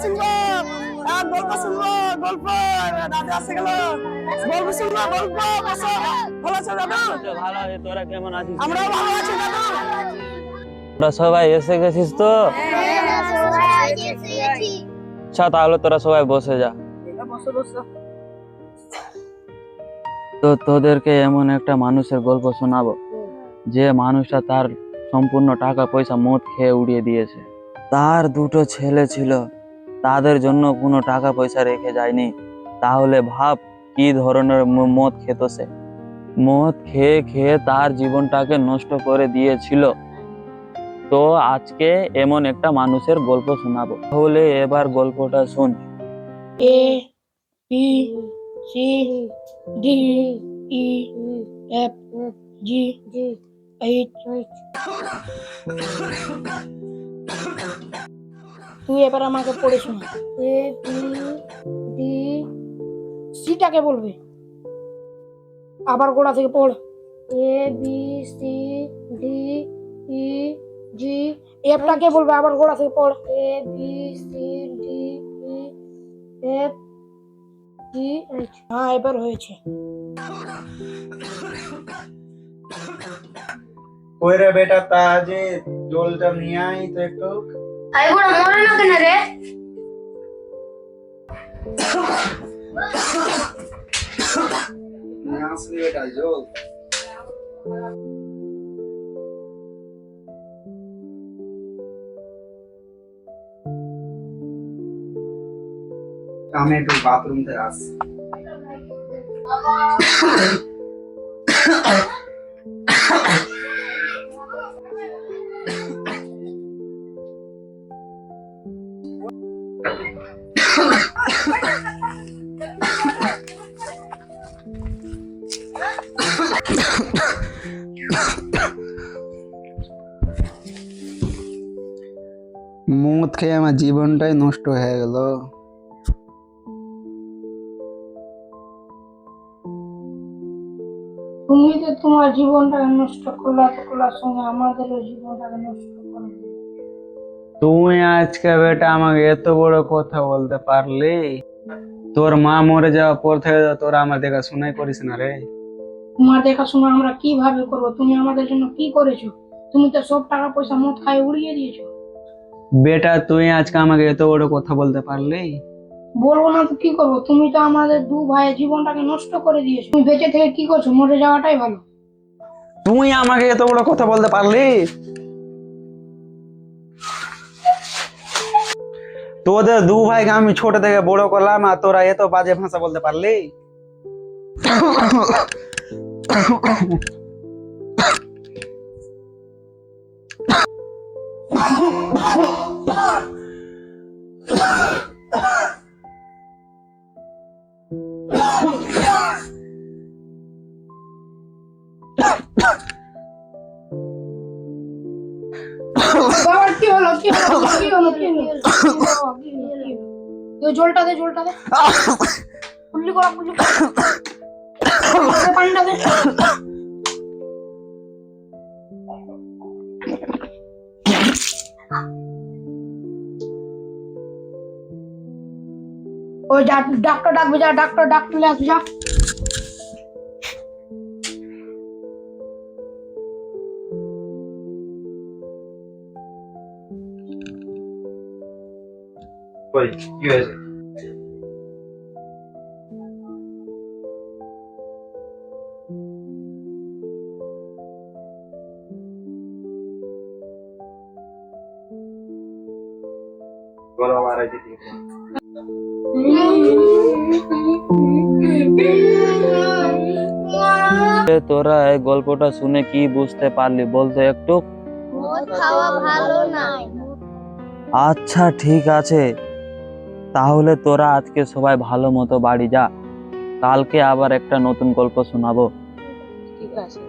শুনবো, গল্প শুনবো, গল্প দাদু আসে গেল, গল্প শুনবো, গল্প বসো। ভালো আছো দাদু? ভালো আছে, তোরা কেমন আছিস? আমরাও ভালো আছি দাদু। তোরা সবাই এসে গেছিস তো? আচ্ছা, তাহলে তোরা সবাই বসে যা। বসো বসো। তো তোদেরকে এমন একটা মানুষের গল্প শোনাবো যে মানুষটা তার সম্পূর্ণ টাকা পয়সা মদ খেয়ে উড়িয়ে দিয়েছে। তার দুটো ছেলে ছিল, তাদের জন্য কোনো টাকা পয়সা রেখে যায়নি। তাহলে ভাব কি ধরনের মদ খেত সে। মদ খেয়ে খেয়ে তার জীবনটাকে নষ্ট করে দিয়েছিল। তো আজকে এমন একটা মানুষের গল্প শোনাবো। তাহলে এবার গল্পটা শোন। A B C D E F G H। তুই এবার আমাকে পড়ে শোনা। A B D সিটাকে বলবে, আবার গোড়া থেকে পড়। A B C D E G এফটাকে বলবে, আবার গোড়া থেকে পড়। A B C D E F G H। হ্যাঁ, এবার হয়েছে। কই রে বেটা, তা যে জলটা নিয়ে আই তো একটু। আরে গোড়া মরে না কেন রে? নিয়ে আসলি বেটা জল। আমি একটু বাথরুম থেকে আসছি। মদ খেয়ে আমার জীবনটাই নষ্ট হয়ে গেল। তুমি তো তোমার জীবনটাকে নষ্ট করলার সঙ্গে আমাদেরও জীবনটাকে নষ্ট করে দিলে। তুই আজকে বেটা আমাকে এত বড় কথা বলতে পারলি? তোর মা মরে যাওয়ার পর থেকে তোরা আমার দেখা শোনাই করিস না রে। তোমার দেখাশোনা আমরা কিভাবে করবো? তুমি আমাদের জন্য কি করেছো? তুমি তো সব টাকা পয়সা মদ খায় উড়িয়ে দিয়েছো। বেটা তুই আজকে আমাকে এত বড় কথা বলতে পারলি? বলবো না তো কি করবো? তুমি তো আমাদের দু ভাইয়ের জীবনটাকে নষ্ট করে দিয়েছো। তুমি বেঁচে থেকে কি করছো? মরে যাওয়াটাই ভালো। তুই আমাকে এত বড় কথা বলতে পারলি? তোদের দু ভাইকে আমি ছোট থেকে বড় করলাম আর তোরা এত বাজে ভাষা বলতে পারলি? বাবার কি হলো? কি হলো? কি হলো? কি হলো? জলটা দে, জলটা দে। ফুল্লি করা, ফুল্লি করা। পানিটা দে। ওই ডাক্তার ডাকবে, যা ডাক্তার আসবে, যা। কই কি হয়েছে? বলো আর এই দিকে। তোরা এই গল্পটা শুনে কি বুঝতে পারলি বলতো একটু? মদ খাওয়া ভালো না। আচ্ছা ঠিক আছে, তাহলে তোরা আজকে সবাই ভালো মতো বাড়ি যা। কালকে আবার একটা নতুন গল্প শোনাবো। ঠিক আছে।